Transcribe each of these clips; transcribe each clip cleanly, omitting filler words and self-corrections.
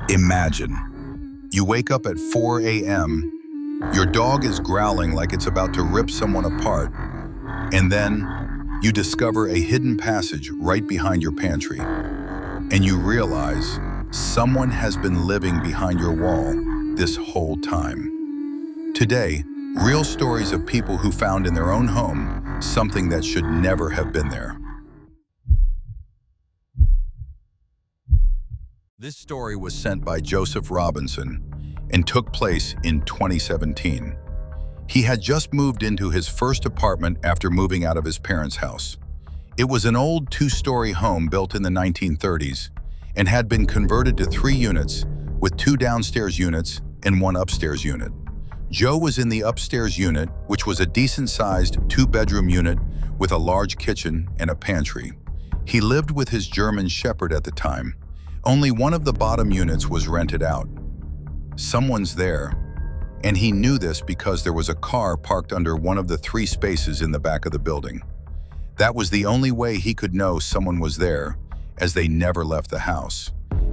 Imagine, you wake up at 4 a.m., your dog is growling like it's about to rip someone apart, and then you discover a hidden passage right behind your pantry, and you realize someone has been living behind your wall this whole time. Today, real stories of people who found in their own home something that should never have been there. This story was sent by Joseph Robinson and took place in 2017. He had just moved into his first apartment after moving out of his parents' house. It was an old two-story home built in the 1930s and had been converted to 3 units with 2 downstairs units and 1 upstairs unit. Joe was in the upstairs unit, which was a decent-sized 2-bedroom unit with a large kitchen and a pantry. He lived with his German Shepherd at the time. Only one of the bottom units was rented out. Someone's there, and he knew this because there was a car parked under one of the 3 spaces in the back of the building. That was the only way he could know someone was there, as they never left the house.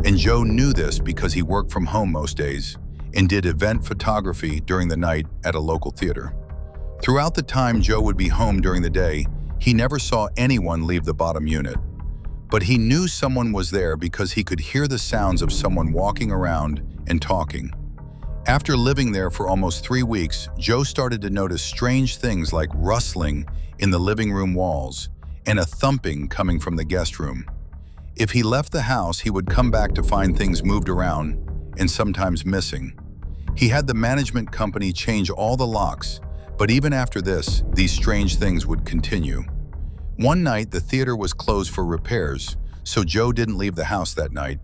And Joe knew this because he worked from home most days and did event photography during the night at a local theater. Throughout the time Joe would be home during the day, he never saw anyone leave the bottom unit. But he knew someone was there because he could hear the sounds of someone walking around and talking. After living there for almost 3 weeks, Joe started to notice strange things like rustling in the living room walls and a thumping coming from the guest room. If he left the house, he would come back to find things moved around and sometimes missing. He had the management company change all the locks, but even after this, these strange things would continue. One night, the theater was closed for repairs, so Joe didn't leave the house that night.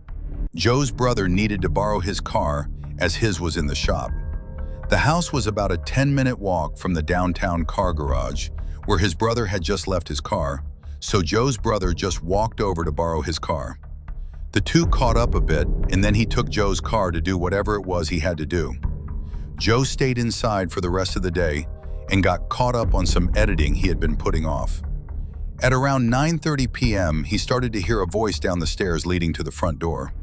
Joe's brother needed to borrow his car as his was in the shop. The house was about a 10-minute walk from the downtown car garage, where his brother had just left his car, so Joe's brother just walked over to borrow his car. The two caught up a bit, and then he took Joe's car to do whatever it was he had to do. Joe stayed inside for the rest of the day and got caught up on some editing he had been putting off. At around 9:30 p.m., he started to hear a voice down the stairs leading to the front door.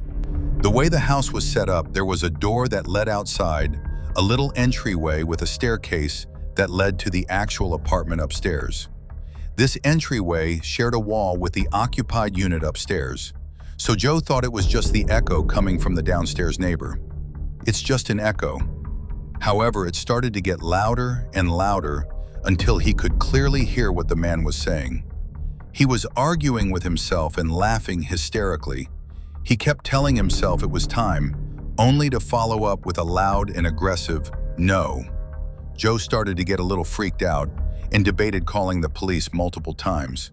The way the house was set up, there was a door that led outside, a little entryway with a staircase that led to the actual apartment upstairs. This entryway shared a wall with the occupied unit upstairs, so Joe thought it was just the echo coming from the downstairs neighbor. It's just an echo. However, it started to get louder and louder until he could clearly hear what the man was saying. He was arguing with himself and laughing hysterically. He kept telling himself it was time, only to follow up with a loud and aggressive no. Joe started to get a little freaked out and debated calling the police multiple times.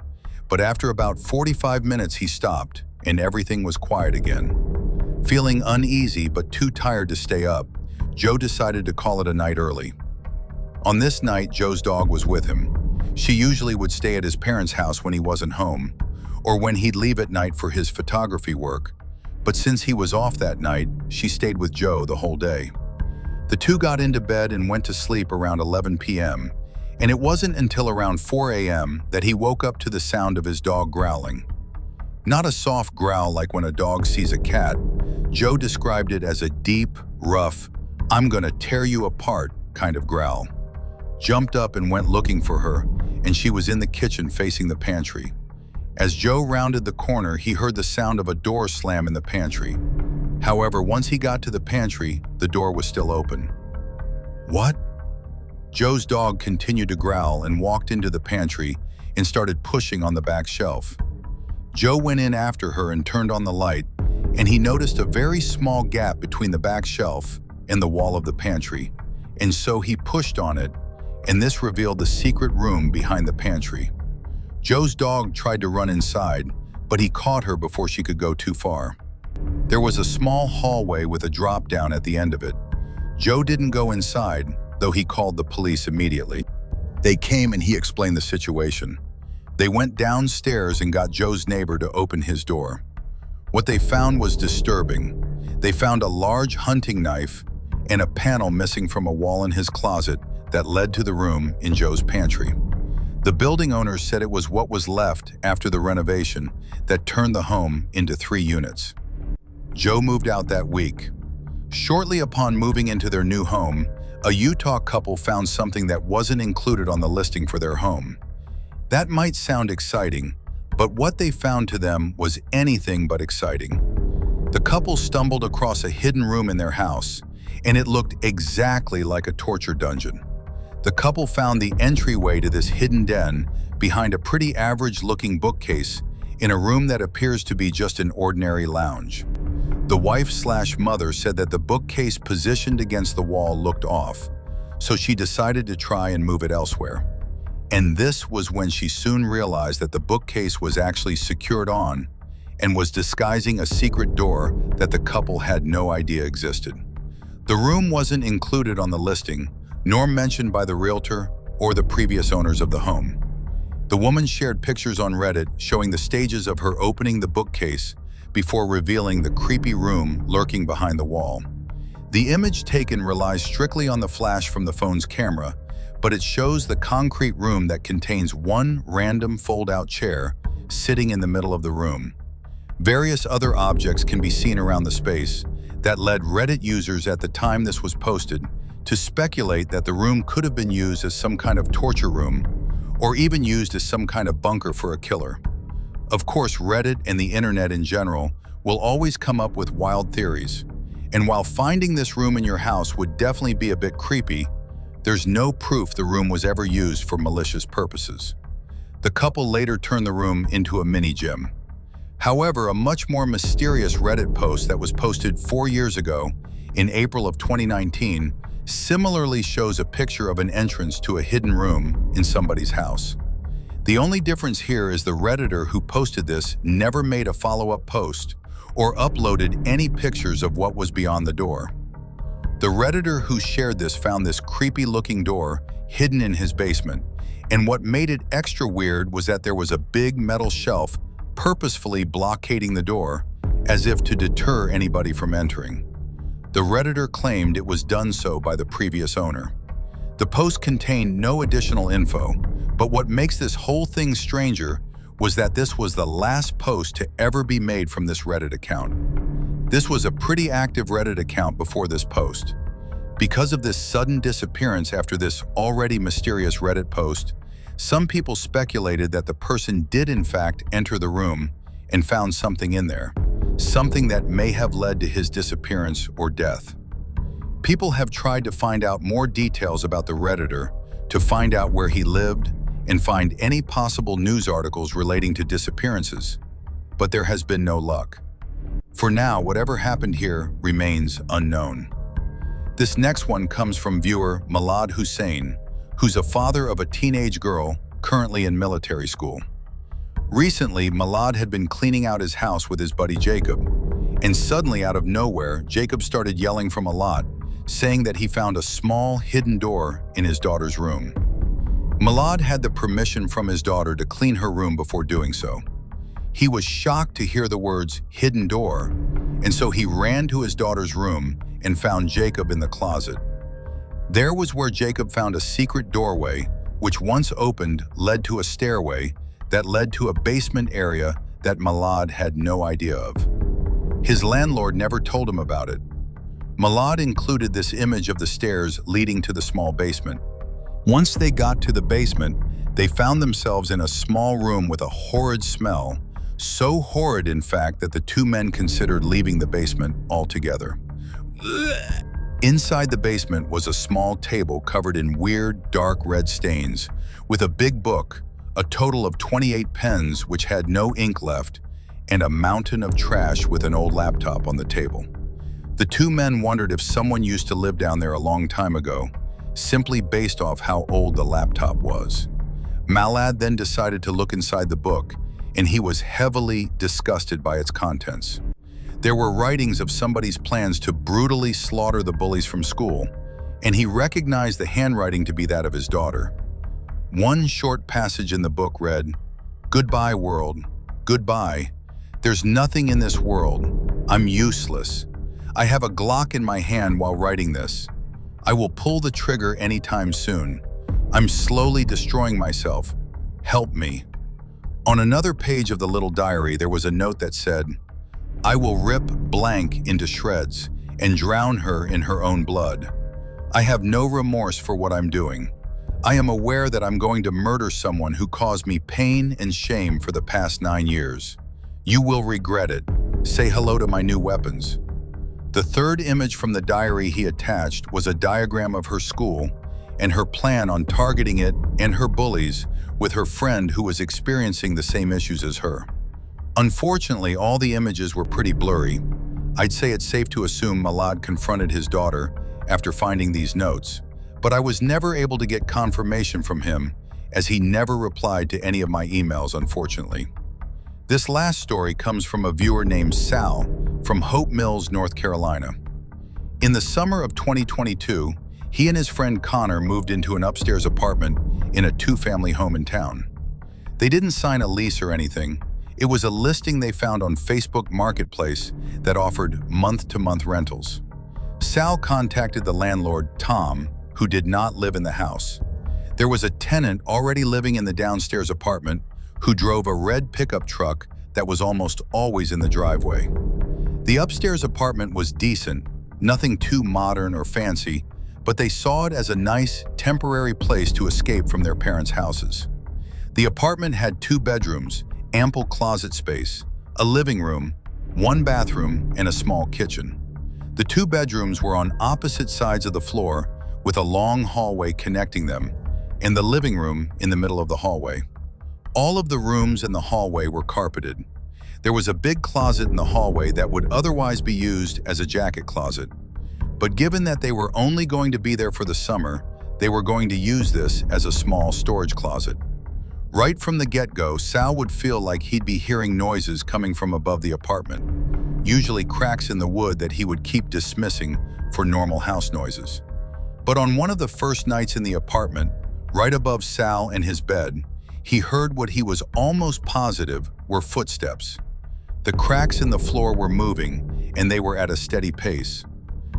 But after about 45 minutes, he stopped and everything was quiet again. Feeling uneasy but too tired to stay up, Joe decided to call it a night early. On this night, Joe's dog was with him. She usually would stay at his parents' house when he wasn't home, or when he'd leave at night for his photography work. But since he was off that night, she stayed with Joe the whole day. The two got into bed and went to sleep around 11 p.m., and it wasn't until around 4 a.m. that he woke up to the sound of his dog growling. Not a soft growl like when a dog sees a cat. Joe described it as a deep, rough, "I'm gonna tear you apart" kind of growl. Jumped up and went looking for her, and she was in the kitchen facing the pantry. As Joe rounded the corner, he heard the sound of a door slam in the pantry. However, once he got to the pantry, the door was still open. What? Joe's dog continued to growl and walked into the pantry and started pushing on the back shelf. Joe went in after her and turned on the light, and he noticed a very small gap between the back shelf and the wall of the pantry, and so he pushed on it, and this revealed the secret room behind the pantry. Joe's dog tried to run inside, but he caught her before she could go too far. There was a small hallway with a drop down at the end of it. Joe didn't go inside, though he called the police immediately. They came and he explained the situation. They went downstairs and got Joe's neighbor to open his door. What they found was disturbing. They found a large hunting knife and a panel missing from a wall in his closet that led to the room in Joe's pantry. The building owners said it was what was left after the renovation that turned the home into 3 units. Joe moved out that week. Shortly upon moving into their new home, a Utah couple found something that wasn't included on the listing for their home. That might sound exciting, but what they found to them was anything but exciting. The couple stumbled across a hidden room in their house, and it looked exactly like a torture dungeon. The couple found the entryway to this hidden den behind a pretty average-looking bookcase in a room that appears to be just an ordinary lounge. The wife/mother said that the bookcase positioned against the wall looked off, so she decided to try and move it elsewhere. And this was when she soon realized that the bookcase was actually secured on and was disguising a secret door that the couple had no idea existed. The room wasn't included on the listing, nor mentioned by the realtor or the previous owners of the home. The woman shared pictures on Reddit showing the stages of her opening the bookcase before revealing the creepy room lurking behind the wall. The image taken relies strictly on the flash from the phone's camera, but it shows the concrete room that contains one random fold-out chair sitting in the middle of the room. Various other objects can be seen around the space that led Reddit users at the time this was posted to speculate that the room could have been used as some kind of torture room or even used as some kind of bunker for a killer. Of course, Reddit and the internet in general will always come up with wild theories, and while finding this room in your house would definitely be a bit creepy, there's no proof the room was ever used for malicious purposes. The couple later turned the room into a mini gym. However, a much more mysterious Reddit post that was posted 4 years ago, in April of 2019, similarly shows a picture of an entrance to a hidden room in somebody's house. The only difference here is the Redditor who posted this never made a follow-up post or uploaded any pictures of what was beyond the door. The Redditor who shared this found this creepy-looking door hidden in his basement, and what made it extra weird was that there was a big metal shelf purposefully blockading the door, as if to deter anybody from entering. The Redditor claimed it was done so by the previous owner. The post contained no additional info, but what makes this whole thing stranger was that this was the last post to ever be made from this Reddit account. This was a pretty active Reddit account before this post. Because of this sudden disappearance after this already mysterious Reddit post, some people speculated that the person did in fact enter the room and found something in there, something that may have led to his disappearance or death. People have tried to find out more details about the Redditor, to find out where he lived and find any possible news articles relating to disappearances, but there has been no luck. For now, whatever happened here remains unknown. This next one comes from viewer Malad Hussein, who's a father of a teenage girl currently in military school. Recently, Malad had been cleaning out his house with his buddy Jacob, and suddenly out of nowhere, Jacob started yelling from a lot, saying that he found a small hidden door in his daughter's room. Malad had the permission from his daughter to clean her room before doing so. He was shocked to hear the words hidden door, and so he ran to his daughter's room and found Jacob in the closet. There was where Jacob found a secret doorway, which once opened led to a stairway that led to a basement area that Malad had no idea of. His landlord never told him about it. Malad included this image of the stairs leading to the small basement. Once they got to the basement, they found themselves in a small room with a horrid smell, so horrid in fact that the two men considered leaving the basement altogether. Inside the basement was a small table covered in weird, dark red stains, with a big book, a total of 28 pens which had no ink left, and a mountain of trash with an old laptop on the table. The two men wondered if someone used to live down there a long time ago, simply based off how old the laptop was. Malad then decided to look inside the book, and he was heavily disgusted by its contents. There were writings of somebody's plans to brutally slaughter the bullies from school, and he recognized the handwriting to be that of his daughter. One short passage in the book read, "Goodbye, world. Goodbye. There's nothing in this world. I'm useless. I have a Glock in my hand while writing this. I will pull the trigger anytime soon. I'm slowly destroying myself. Help me." On another page of the little diary, there was a note that said, I will rip blank into shreds and drown her in her own blood. I have no remorse for what I'm doing. I am aware that I'm going to murder someone who caused me pain and shame for the past 9 years. You will regret it. Say hello to my new weapons." The third image from the diary he attached was a diagram of her school and her plan on targeting it and her bullies with her friend who was experiencing the same issues as her. Unfortunately, all the images were pretty blurry. I'd say it's safe to assume Malad confronted his daughter after finding these notes, but I was never able to get confirmation from him as he never replied to any of my emails, unfortunately. This last story comes from a viewer named Sal from Hope Mills, North Carolina. In the summer of 2022, he and his friend Connor moved into an upstairs apartment in a 2-family home in town. They didn't sign a lease or anything. It was a listing they found on Facebook Marketplace that offered month-to-month rentals. Sal contacted the landlord, Tom, who did not live in the house. There was a tenant already living in the downstairs apartment who drove a red pickup truck that was almost always in the driveway. The upstairs apartment was decent, nothing too modern or fancy, but they saw it as a nice, temporary place to escape from their parents' houses. The apartment had 2 bedrooms, ample closet space, a living room, 1 bathroom, and a small kitchen. The 2 bedrooms were on opposite sides of the floor with a long hallway connecting them, and the living room in the middle of the hallway. All of the rooms in the hallway were carpeted. There was a big closet in the hallway that would otherwise be used as a jacket closet. But given that they were only going to be there for the summer, they were going to use this as a small storage closet. Right from the get-go, Sal would feel like he'd be hearing noises coming from above the apartment, usually cracks in the wood that he would keep dismissing for normal house noises. But on one of the first nights in the apartment, right above Sal and his bed, he heard what he was almost positive were footsteps. The cracks in the floor were moving, and they were at a steady pace.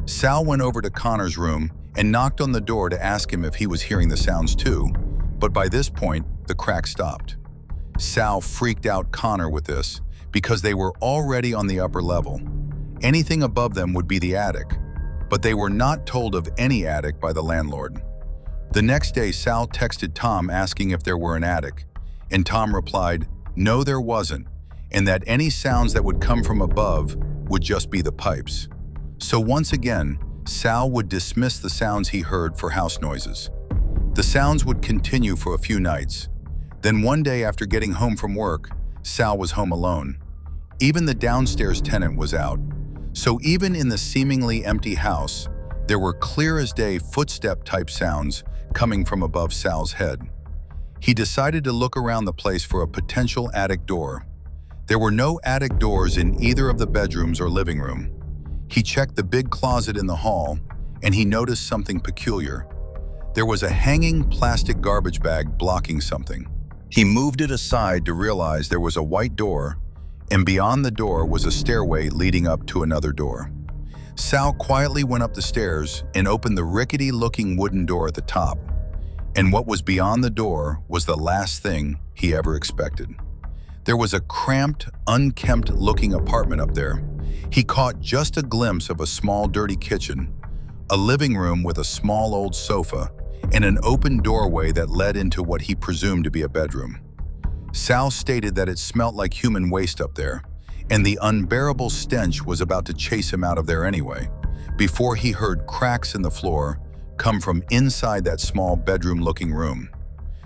Sal went over to Connor's room and knocked on the door to ask him if he was hearing the sounds too, but by this point, the cracks stopped. Sal freaked out Connor with this because they were already on the upper level. Anything above them would be the attic, but they were not told of any attic by the landlord. The next day, Sal texted Tom asking if there were an attic, and Tom replied, no, there wasn't, and that any sounds that would come from above would just be the pipes. So once again, Sal would dismiss the sounds he heard for house noises. The sounds would continue for a few nights. Then one day after getting home from work, Sal was home alone. Even the downstairs tenant was out. So even in the seemingly empty house, there were clear as day footstep-type sounds coming from above Sal's head. He decided to look around the place for a potential attic door. There were no attic doors in either of the bedrooms or living room. He checked the big closet in the hall, and he noticed something peculiar. There was a hanging plastic garbage bag blocking something. He moved it aside to realize there was a white door, and beyond the door was a stairway leading up to another door. Sal quietly went up the stairs and opened the rickety-looking wooden door at the top. And what was beyond the door was the last thing he ever expected. There was a cramped, unkempt-looking apartment up there. He caught just a glimpse of a small, dirty kitchen, a living room with a small old sofa, and an open doorway that led into what he presumed to be a bedroom. Sal stated that it smelt like human waste up there, and the unbearable stench was about to chase him out of there anyway, before he heard cracks in the floor come from inside that small bedroom-looking room.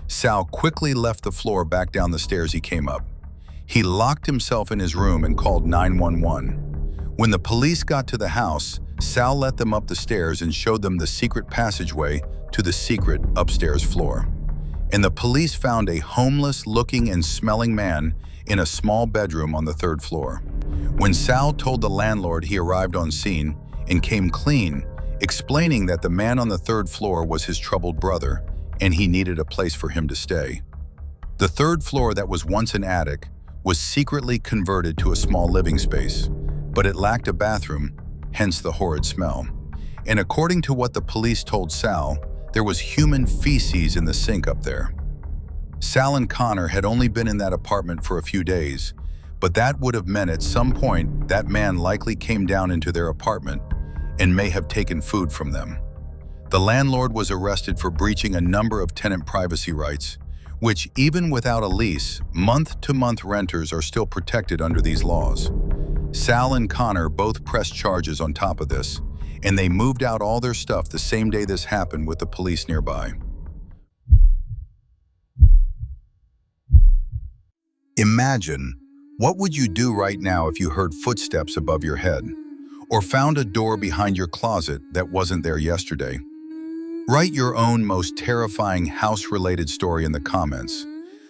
Sal quickly left the floor back down the stairs he came up. He locked himself in his room and called 911. When the police got to the house, Sal led them up the stairs and showed them the secret passageway to the secret upstairs floor. And the police found a homeless-looking and smelling man in a small bedroom on the 3rd floor. When Sal told the landlord, he arrived on scene and came clean, explaining that the man on the 3rd floor was his troubled brother and he needed a place for him to stay. The 3rd floor that was once an attic was secretly converted to a small living space, but it lacked a bathroom, hence the horrid smell. And according to what the police told Sal, there was human feces in the sink up there. Sal and Connor had only been in that apartment for a few days, but that would have meant at some point that man likely came down into their apartment and may have taken food from them. The landlord was arrested for breaching a number of tenant privacy rights, which, even without a lease, month-to-month renters are still protected under these laws. Sal and Connor both pressed charges on top of this, and they moved out all their stuff the same day this happened with the police nearby. Imagine, what would you do right now if you heard footsteps above your head, or found a door behind your closet that wasn't there yesterday? Write your own most terrifying house-related story in the comments.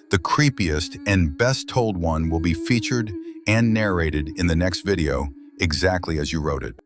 The creepiest and best told one will be featured and narrated in the next video exactly as you wrote it.